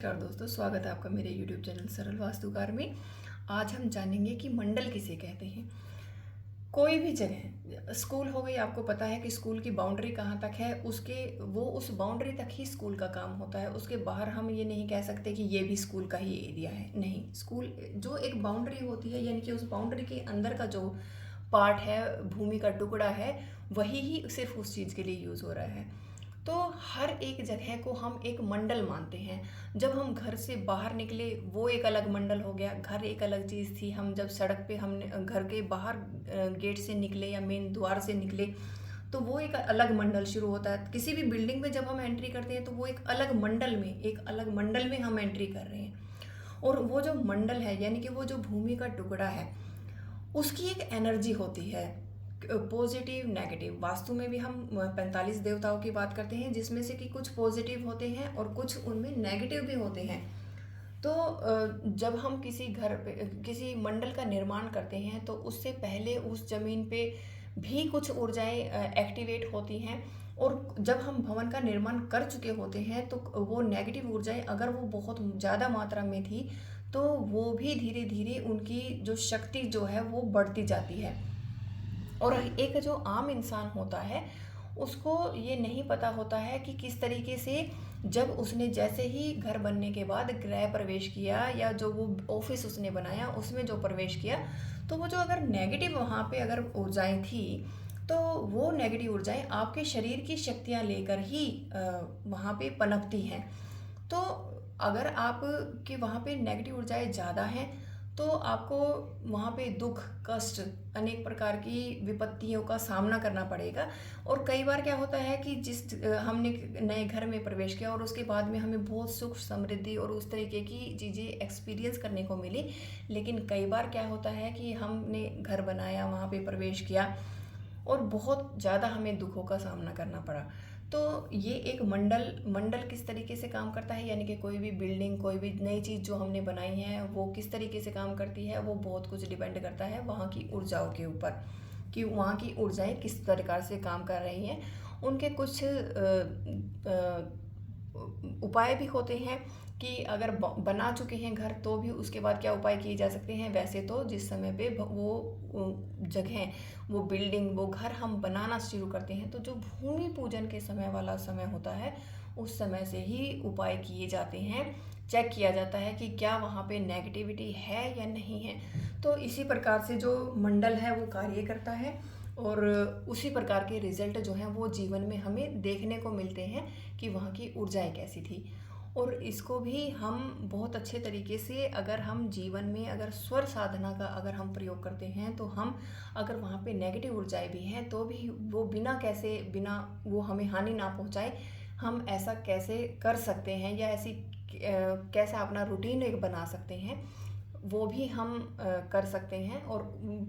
नमस्कार दोस्तों, स्वागत है आपका मेरे YouTube चैनल सरल वास्तुकार में। आज हम जानेंगे कि मंडल किसे कहते हैं। कोई भी जगह, स्कूल हो गई, आपको पता है कि स्कूल की बाउंड्री कहाँ तक है, उस बाउंड्री तक ही स्कूल का काम होता है। उसके बाहर हम ये नहीं कह सकते कि ये भी स्कूल का ही एरिया है। नहीं, स्कूल जो एक बाउंड्री होती है, यानी कि उस बाउंड्री के अंदर का जो पार्ट है, भूमि का टुकड़ा है, वही ही सिर्फ उस चीज़ के लिए यूज़ हो रहा है। तो हर एक जगह को हम एक मंडल मानते हैं। जब हम घर से बाहर निकले, वो एक अलग मंडल हो गया। घर एक अलग चीज़ थी। हम जब सड़क पे हमने घर के बाहर गेट से निकले या मेन द्वार से निकले, तो वो एक अलग मंडल शुरू होता है। किसी भी बिल्डिंग में जब हम एंट्री करते हैं तो वो एक अलग मंडल में हम एंट्री कर रहे हैं। और वो जो मंडल है, यानी कि वो जो भूमि का टुकड़ा है, उसकी एक एनर्जी होती है, पॉजिटिव नेगेटिव। वास्तु में भी हम 45 देवताओं की बात करते हैं, जिसमें से कि कुछ पॉजिटिव होते हैं और कुछ उनमें नेगेटिव भी होते हैं। तो जब हम किसी घर पे किसी मंडल का निर्माण करते हैं, तो उससे पहले उस जमीन पे भी कुछ ऊर्जाएं एक्टिवेट होती हैं। और जब हम भवन का निर्माण कर चुके होते हैं, तो वो नेगेटिव ऊर्जाएं, अगर वो बहुत ज़्यादा मात्रा में थी, तो वो भी धीरे धीरे उनकी जो शक्ति जो है वो बढ़ती जाती है। और एक जो आम इंसान होता है, उसको ये नहीं पता होता है कि किस तरीके से, जब उसने जैसे ही घर बनने के बाद गृह प्रवेश किया या जो वो ऑफिस उसने बनाया उसमें जो प्रवेश किया, तो वो जो अगर नेगेटिव वहाँ पे अगर ऊर्जाएं थी, तो वो नेगेटिव ऊर्जाएं आपके शरीर की शक्तियाँ लेकर ही वहाँ पे पनपती हैं। तो अगर आप कि वहाँ पे नेगेटिव ऊर्जाएं ज़्यादा हैं, तो आपको वहाँ पे दुख, कष्ट, अनेक प्रकार की विपत्तियों का सामना करना पड़ेगा। और कई बार क्या होता है कि हमने नए घर में प्रवेश किया और उसके बाद में हमें बहुत सुख, समृद्धि और उस तरीके की चीज़ें एक्सपीरियंस करने को मिली। लेकिन कई बार क्या होता है कि हमने घर बनाया, वहाँ पे प्रवेश किया और बहुत ज़्यादा हमें दुखों का सामना करना पड़ा। तो ये एक मंडल किस तरीके से काम करता है, यानी कि कोई भी बिल्डिंग, कोई भी नई चीज़ जो हमने बनाई है, वो किस तरीके से काम करती है, वो बहुत कुछ डिपेंड करता है वहाँ की ऊर्जाओं के ऊपर, कि वहाँ की ऊर्जाएं किस प्रकार से काम कर रही हैं। उनके कुछ उपाय भी होते हैं कि अगर बना चुके हैं घर, तो भी उसके बाद क्या उपाय किए जा सकते हैं। वैसे तो जिस समय पे वो जगह, वो बिल्डिंग, वो घर हम बनाना शुरू करते हैं, तो जो भूमि पूजन के समय वाला समय होता है, उस समय से ही उपाय किए जाते हैं। चेक किया जाता है कि क्या वहाँ पे नेगेटिविटी है या नहीं है। तो इसी प्रकार से जो मंडल है वो कार्य करता है, और उसी प्रकार के रिजल्ट जो हैं वो जीवन में हमें देखने को मिलते हैं कि वहाँ की ऊर्जाएं कैसी थी। और इसको भी हम बहुत अच्छे तरीके से, अगर हम जीवन में अगर स्वर साधना का अगर हम प्रयोग करते हैं, तो हम अगर वहाँ पे नेगेटिव ऊर्जाएं भी हैं, तो भी वो बिना वो हमें हानि ना पहुँचाए, हम ऐसा कैसे कर सकते हैं, या ऐसी कैसा अपना रूटीन एक बना सकते हैं, वो भी हम कर सकते हैं। और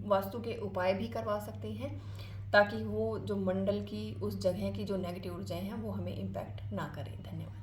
वास्तु के उपाय भी करवा सकते हैं, ताकि वो जो मंडल की, उस जगह की जो नेगेटिव ऊर्जाएं हैं, वो हमें इम्पैक्ट ना करें। धन्यवाद।